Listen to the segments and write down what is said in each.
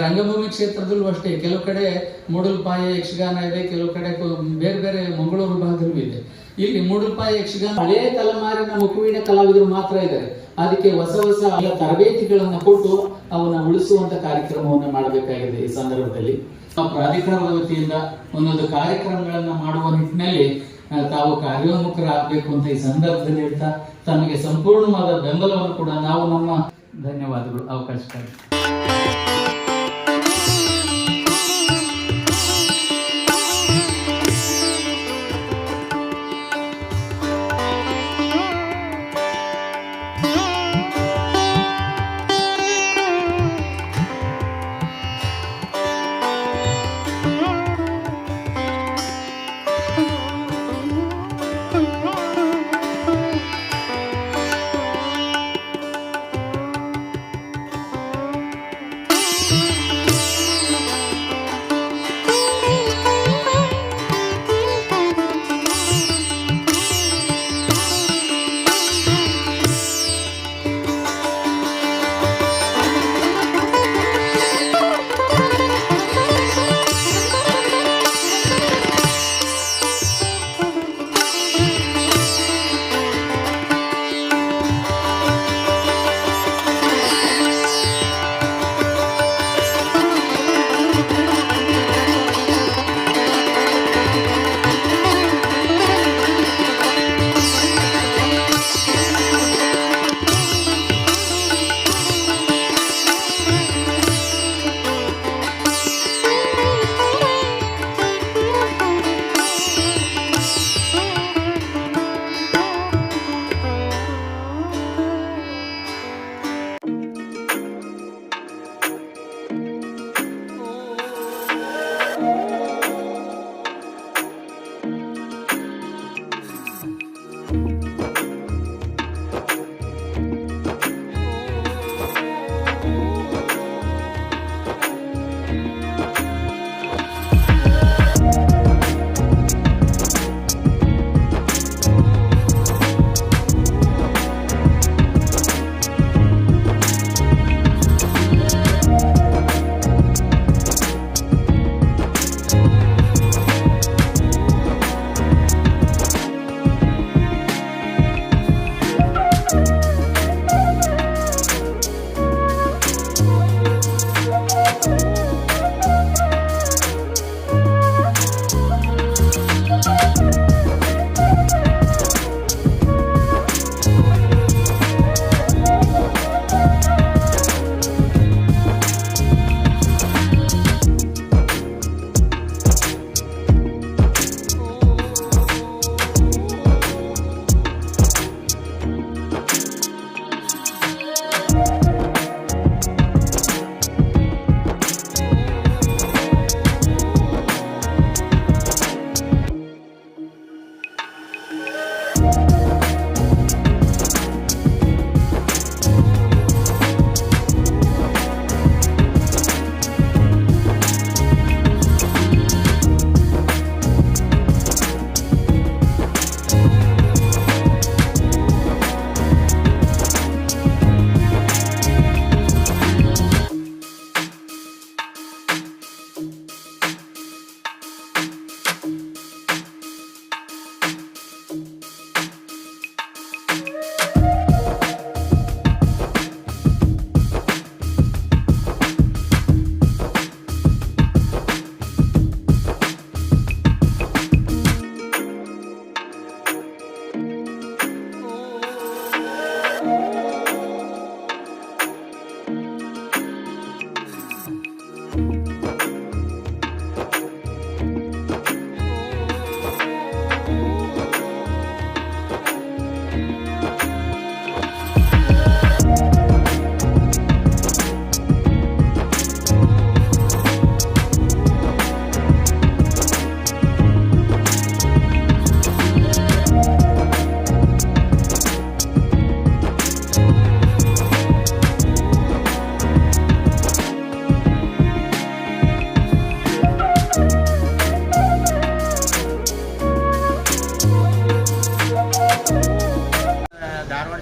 ರಂಗಭೂಮಿ ಕ್ಷೇತ್ರದಲ್ಲೂ ಅಷ್ಟೇ ಕೆಲವು ಕಡೆ ಮೂಡಲ್ಪಾಯ ಯಕ್ಷಗಾನ ಇದೆ, ಕೆಲವು ಕಡೆ ಬೇರೆ ಬೇರೆ ಮಂಗಳೂರು ಭಾಗದಲ್ಲೂ ಇದೆ. ಇಲ್ಲಿ ಮೂಡಲ್ಪಾಯ ಯಕ್ಷಗಾನ ಹಳೆಯ ತಲೆಮಾರಿನ ಮುಖವೀಣ ಕಲಾವಿದರು ಮಾತ್ರ ಇದ್ದಾರೆ. ಅದಕ್ಕೆ ಹೊಸ ಹೊಸ ತರಬೇತಿಗಳನ್ನ ಕೊಟ್ಟು ಅವನ್ನ ಉಳಿಸುವಂತ ಕಾರ್ಯಕ್ರಮವನ್ನು ಮಾಡಬೇಕಾಗಿದೆ. ಈ ಸಂದರ್ಭದಲ್ಲಿ ಪ್ರಾಧಿಕಾರದ ವತಿಯಿಂದ ಒಂದೊಂದು ಕಾರ್ಯಕ್ರಮಗಳನ್ನ ಮಾಡುವ ನಿಟ್ಟಿನಲ್ಲಿ ತಾವು ಕಾರ್ಯೋನ್ಮುಖರಾಗಬೇಕು ಅಂತ ಈ ಸಂದರ್ಭದಲ್ಲಿ ಹೇಳ್ತಾ ತಮಗೆ ಸಂಪೂರ್ಣವಾದ ಬೆಂಬಲವನ್ನು ಕೂಡ ನಾವು ನಮ್ಮ ಧನ್ಯವಾದಗಳು ಅವಕಾಶಕ್ಕಾಗಿ.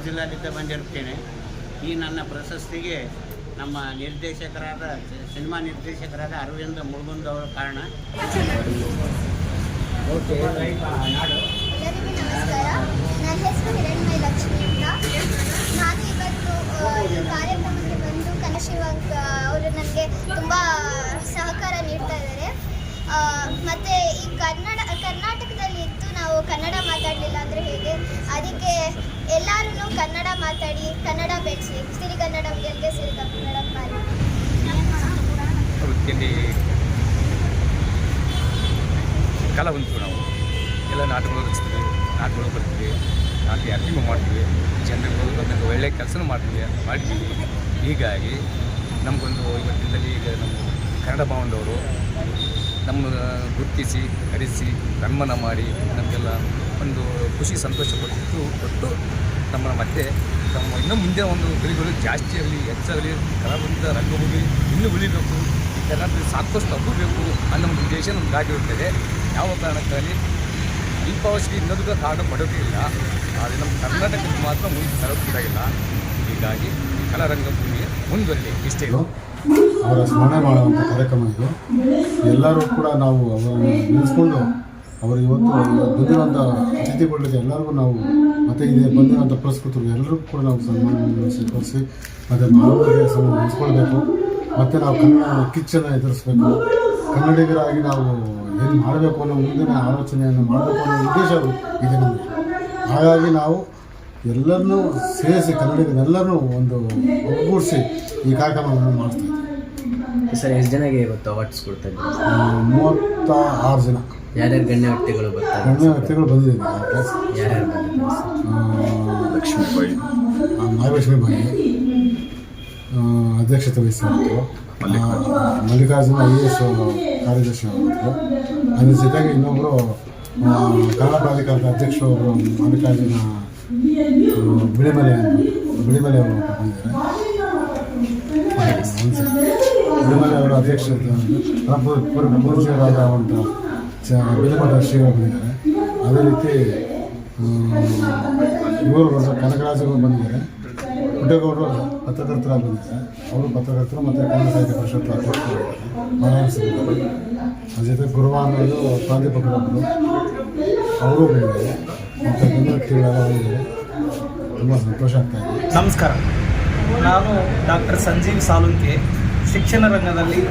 ಜಿಲ್ಲಾಡಳಿತ ಬಂದಿರುತ್ತೇನೆ. ಈ ನನ್ನ ಪ್ರಶಸ್ತಿಗೆ ನಮ್ಮ ನಿರ್ದೇಶಕರಾದ ಸಿನಿಮಾ ನಿರ್ದೇಶಕರಾದ ಅರವಿಂದ ಮುಳುಗುಂದ್ ಅವರ ಕಾರಣ. ಎಲ್ಲರಿಗೂ ನಮಸ್ಕಾರ. ನನ್ನ ಹೆಸರು ಹಿರಣ್ಮಯ ಲಕ್ಷ್ಮಿ ಅಂತ. ನಾನು ಇವತ್ತು ಈ ಕಾರ್ಯಕ್ರಮಕ್ಕೆ ಬಂದು ಕನಶಿವಂಕ ಅವರು ನನಗೆ ತುಂಬ ಸಹಕಾರ ನೀಡ್ತಾ ಇದ್ದಾರೆ. ಮತ್ತು ಈ ಕರ್ನಾಟಕದಲ್ಲಿ ಇದ್ದು ನಾವು ಕನ್ನಡ ಮಾತಾಡಲಿಲ್ಲ ಅಂದರೆ ಹೇಗೆ? ಅದಕ್ಕೆ ಎಲ್ಲರೂ ಕನ್ನಡ ಮಾತಾಡಿ, ಕನ್ನಡ ಬೆಳೆಸಿ, ಸಿರಿಗನ್ನಡಂ ಗೆಲ್ಗೆ ಸಿರಿಗನ್ನಡಂ ಪಾಲಿ. ವೃತ್ತಿಯಲ್ಲಿ ಕಲಾವಂತರು ನಾವು ಎಲ್ಲ ನಾಟಕಗಳು ರಚಿಸ್ತೀವಿ, ನಾಟಕಗಳು ಬರ್ತೀವಿ, ನಾಟಕ ಆ್ಯಕ್ಟಿಂಗ್ ಮಾಡ್ತೀವಿ, ಜನರಿಗೆ ಅದಕ್ಕೆ ಒಳ್ಳೆಯ ಕೆಲಸನೂ ಮಾಡಿದ್ದೀವಿ. ಹೀಗಾಗಿ ನಮಗೊಂದು ಇವತ್ತಿನಲ್ಲಿ ಈಗ ನಮ್ಮ ಕನ್ನಡ ಭಾವನದವರು ನಮ್ಮನ್ನು ಗುರುತಿಸಿ ಕರೆಸಿ ಸನ್ಮಾನ ಮಾಡಿ ನಮಗೆಲ್ಲ ಒಂದು ಖುಷಿ ಸಂತೋಷ ಕೊಟ್ಟು ನಮ್ಮನ್ನು ಮತ್ತೆ ಇನ್ನೂ ಮುಂದೆ ಒಂದು ಬೆಳೆಗಳು ಜಾಸ್ತಿ ಆಗಲಿ, ಹೆಚ್ಚಾಗಲಿ, ಕಲಾವಂತ ರಂಗಭೂಮಿ ಇನ್ನೂ ಉಳಿಬೇಕು, ಕರ್ನಾಟಕದಲ್ಲಿ ಸಾಕಷ್ಟು ಹಬ್ಬಬೇಕು ಅನ್ನೋ ಒಂದು ಉದ್ದೇಶ ನಮ್ಗೆ ಆಗಿರುತ್ತದೆ. ಯಾವ ಕಾರಣಕ್ಕಾಗಲಿ ಅಲ್ಪಾವಶ್ಯಕ ಇನ್ನೊಂದು ಕಾರಣ ಪಡೋದಿಲ್ಲ, ಆದರೆ ನಮ್ಮ ಕರ್ನಾಟಕಕ್ಕೆ ಮಾತ್ರ ಮುಂದೆ ತರೋಕ್ಕಿಲ್ಲ. ಹೀಗಾಗಿ ಕಲಾರಂಗಭೂಮಿಗೆ ಮುಂದುವರಲಿ ಇಷ್ಟೇ. ಅವರ ಸ್ಮರಣೆ ಮಾಡುವಂಥ ಕಾರ್ಯಕ್ರಮ ಇದು. ಎಲ್ಲರೂ ಕೂಡ ನಾವು ಅವರನ್ನು ನಿಲ್ಲಿಸ್ಕೊಂಡು ಅವರು ಇವತ್ತು ಬಂದಿರುವಂಥ ಅತಿಥಿಗಳಿಗೆ ಎಲ್ಲರಿಗೂ ನಾವು ಮತ್ತು ಇಲ್ಲಿ ಬಂದಿರುವಂಥ ಪುರಸ್ಕೃತರು ಎಲ್ಲರಿಗೂ ಕೂಡ ನಾವು ಸನ್ಮಾನ ಸ್ವೀಕರಿಸಿ ಮತ್ತು ಮಾನವರಿಗೆ ಸನ್ಮಾನ ನಿಲ್ಲಿಸ್ಕೊಳ್ಬೇಕು. ಮತ್ತು ನಾವು ಕನ್ನಡ ಕಿಚ್ಚನ್ನು ಎದುರಿಸಬೇಕು. ಕನ್ನಡಿಗರಾಗಿ ನಾವು ಏನು ಮಾಡಬೇಕು ಅನ್ನೋ ಮುಂದಿನ ಆಲೋಚನೆಯನ್ನು ಮಾಡಬೇಕು ಅನ್ನೋ ಉದ್ದೇಶ ಇದೆ ನಮಗೆ. ಹಾಗಾಗಿ ನಾವು ಎಲ್ಲರನ್ನೂ ಸೇರಿಸಿ ಕನ್ನಡಿಗರೆಲ್ಲರೂ ಒಂದು ಒಗ್ಗೂಡಿಸಿ ಈ ಕಾರ್ಯಕ್ರಮವನ್ನು ಮಾಡ್ತಾ ಇದ್ದೀವಿ. ಸರ್, ಎಷ್ಟು ಜನಗೆ ಇವತ್ತು ಅವಾರ್ಡ್ಸ್ ಕೊಡ್ತಾ ಇದ್ದೀವಿ? 36 ಜನ. ಯಾರ್ಯಾರು ಗಣ್ಯ ವ್ಯಕ್ತಿಗಳು ಬರ್ತಾರೆ? ಗಣ್ಯ ವ್ಯಕ್ತಿಗಳು ಬಂದಿದ್ದೀವಿ. ಯಾರ್ಯಾರು ಬಂದಿದ್ದಾರೆ? ಲಕ್ಷ್ಮೀಬಾಯಿ, ನಾಗಲಕ್ಷ್ಮೀಬಾಯಿ ಅಧ್ಯಕ್ಷತೆ ವಹಿಸಿದ್ರು. ಮಲ್ಲಿಕಾರ್ಜುನ IAS ಕಾರ್ಯದರ್ಶಿ ಅವರು. ಅದ್ರ ಜೊತೆಗೆ ಇನ್ನೊಬ್ಬರು ಕನ್ನಡ ಪ್ರಾಧಿಕಾರದ ಅಧ್ಯಕ್ಷರು ಒಬ್ಬರು ಮಲ್ಲಿಕಾರ್ಜುನ ಬಿಳಿಮಲೆ ಅವರು ಬಂದಿದ್ದಾರೆ. ಬಿಳಿಮಲೆ ಅವರ ಅಧ್ಯಕ್ಷತೆ ಪೂಜ್ಯರಾದ ಬಿಳಿಮಠ ಶ್ರೀಗಳು ಬಂದಿದ್ದಾರೆ. ಅದೇ ರೀತಿ ಇವರು ಕನಕರಾಜರು ಬಂದಿದ್ದಾರೆ. ಪುಟ್ಟೇಗೌಡರು ಪತ್ರಕರ್ತರಾಗಿ ಬಂದಿದ್ದಾರೆ. ಅವರು ಪತ್ರಕರ್ತರು ಮತ್ತು ಕನ್ನಡ ಸಾಹಿತ್ಯ ಪರಿಷತ್ ಅಧ್ಯಕ್ಷರಾಗಿದ್ದಾರೆ. ಅದ್ರ ಜೊತೆ ಗುರುವಾನರು ಪ್ರಾಧ್ಯಾಪಕರೊಬ್ಬರು ಅವರು ಬಂದಿದ್ದಾರೆ. ಮತ್ತು ಗಣ್ಯ ವ್ಯಕ್ತಿಗಳೆಲ್ಲ ಬಂದಿದ್ದಾರೆ. ತುಂಬ ಸಂತೋಷ ಆಗ್ತಾಯಿದೆ. ನಮಸ್ಕಾರ, ನಾನು ಡಾಕ್ಟರ್ ಸಂಜೀವ್ ಸಾಲುಂಕೆ. ಶಿಕ್ಷಣ ರಂಗದಲ್ಲಿ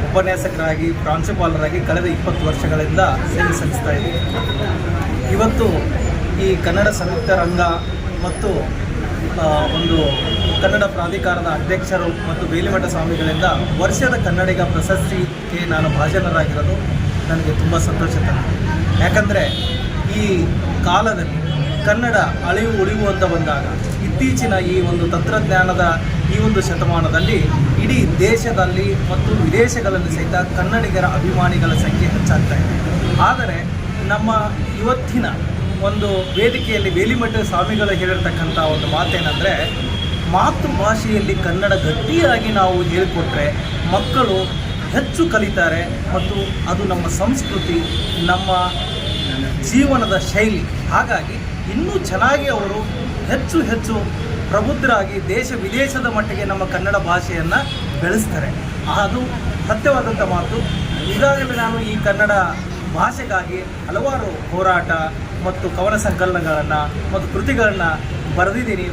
ಉಪನ್ಯಾಸಕರಾಗಿ, ಪ್ರಾಂಶುಪಾಲರಾಗಿ ಕಳೆದ 20 ವರ್ಷಗಳಿಂದ ಸೇವೆ ಸಲ್ಲಿಸ್ತಾ ಇದ್ದೀನಿ. ಇವತ್ತು ಈ ಕನ್ನಡ ಸಂಯುಕ್ತ ರಂಗ ಮತ್ತು ಒಂದು ಕನ್ನಡ ಪ್ರಾಧಿಕಾರದ ಅಧ್ಯಕ್ಷರು ಮತ್ತು ಬೇಲಿಮಠ ಸ್ವಾಮಿಗಳಿಂದ ವರ್ಷದ ಕನ್ನಡಿಗ ಪ್ರಶಸ್ತಿಗೆ ನಾನು ಭಾಜನರಾಗಿರೋದು ನನಗೆ ತುಂಬ ಸಂತೋಷ ತಂದಿದೆ. ಯಾಕಂದರೆ ಈ ಕಾಲದಲ್ಲಿ ಕನ್ನಡ ಉಳಿವು ಅಂತ ಬಂದಾಗ, ಇತ್ತೀಚಿನ ಈ ಒಂದು ತಂತ್ರಜ್ಞಾನದ ಈ ಒಂದು ಶತಮಾನದಲ್ಲಿ ಇಡೀ ದೇಶದಲ್ಲಿ ಮತ್ತು ವಿದೇಶಗಳಲ್ಲಿ ಸಹಿತ ಕನ್ನಡಿಗರ ಅಭಿಮಾನಿಗಳ ಸಂಖ್ಯೆ ಹೆಚ್ಚಾಗ್ತಾ ಇದೆ. ಆದರೆ ನಮ್ಮ ಇವತ್ತಿನ ಒಂದು ವೇದಿಕೆಯಲ್ಲಿ ಬೇಲಿಮಠ ಸ್ವಾಮಿಗಳು ಹೇಳಿರ್ತಕ್ಕಂಥ ಒಂದು ಮಾತೇನೆಂದರೆ, ಮಾತೃಭಾಷೆಯಲ್ಲಿ ಕನ್ನಡ ಗಟ್ಟಿಯಾಗಿ ನಾವು ಹೇಳಿಕೊಟ್ರೆ ಮಕ್ಕಳು ಹೆಚ್ಚು ಕಲಿತಾರೆ ಮತ್ತು ಅದು ನಮ್ಮ ಸಂಸ್ಕೃತಿ, ನಮ್ಮ ಜೀವನದ ಶೈಲಿ. ಹಾಗಾಗಿ ಇನ್ನೂ ಚೆನ್ನಾಗಿ ಅವರು ಹೆಚ್ಚು ಹೆಚ್ಚು ಪ್ರಬುದ್ಧರಾಗಿ ದೇಶ ವಿದೇಶದ ಮಟ್ಟಿಗೆ ನಮ್ಮ ಕನ್ನಡ ಭಾಷೆಯನ್ನು ಬೆಳೆಸ್ತಾರೆ. ಅದು ಸತ್ಯವಾದಂಥ ಮಾತು. ಈಗಾಗಲೇ ನಾನು ಈ ಕನ್ನಡ ಭಾಷೆಗಾಗಿ ಹಲವಾರು ಹೋರಾಟ ಮತ್ತು ಕವನ ಸಂಕಲನಗಳನ್ನು ಮತ್ತು ಕೃತಿಗಳನ್ನು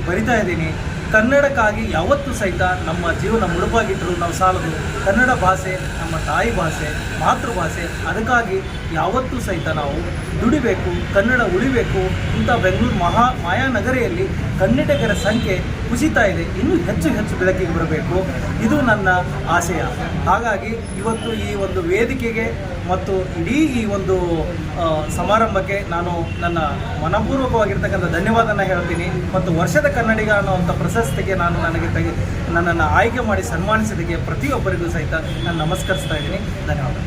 ಬರಿತಾ ಇದ್ದೀನಿ. ಕನ್ನಡಕ್ಕಾಗಿ ಯಾವತ್ತೂ ಸಹಿತ ನಮ್ಮ ಜೀವನ ಮುಡುಪಾಗಿಟ್ಟರು ನಾವು ಸಾಲದು. ಕನ್ನಡ ಭಾಷೆ ನಮ್ಮ ತಾಯಿ ಭಾಷೆ, ಮಾತೃಭಾಷೆ. ಅದಕ್ಕಾಗಿ ಯಾವತ್ತೂ ಸಹಿತ ನಾವು ದುಡಿಬೇಕು, ಕನ್ನಡ ಉಳಿಬೇಕು. ಇಂಥ ಬೆಂಗಳೂರು ಮಾಯಾನಗರಿಯಲ್ಲಿ ಕನ್ನಡಿಗರ ಸಂಖ್ಯೆ ಕುಸಿತಾ ಇದೆ. ಇನ್ನೂ ಹೆಚ್ಚು ಹೆಚ್ಚು ಬೆಳಕಿಗೆ ಬರಬೇಕು, ಇದು ನನ್ನ ಆಶಯ. ಹಾಗಾಗಿ ಇವತ್ತು ಈ ಒಂದು ವೇದಿಕೆಗೆ ಮತ್ತು ಇಡೀ ಈ ಒಂದು ಸಮಾರಂಭಕ್ಕೆ ನಾನು ನನ್ನ ಮನಪೂರ್ವಕವಾಗಿರ್ತಕ್ಕಂಥ ಧನ್ಯವಾದನ ಹೇಳ್ತೀನಿ. ಮತ್ತು ವರ್ಷದ ಕನ್ನಡಿಗ ಅನ್ನೋವಂಥ ಪ್ರಶಸ್ತಿಗೆ ನನ್ನನ್ನು ಆಯ್ಕೆ ಮಾಡಿ ಸನ್ಮಾನಿಸಿದ್ದಕ್ಕೆ ಪ್ರತಿಯೊಬ್ಬರಿಗೂ ಸಹಿತ ನಾನು ನಮಸ್ಕರಿಸ್ತಾ ಇದ್ದೀನಿ. ಧನ್ಯವಾದ.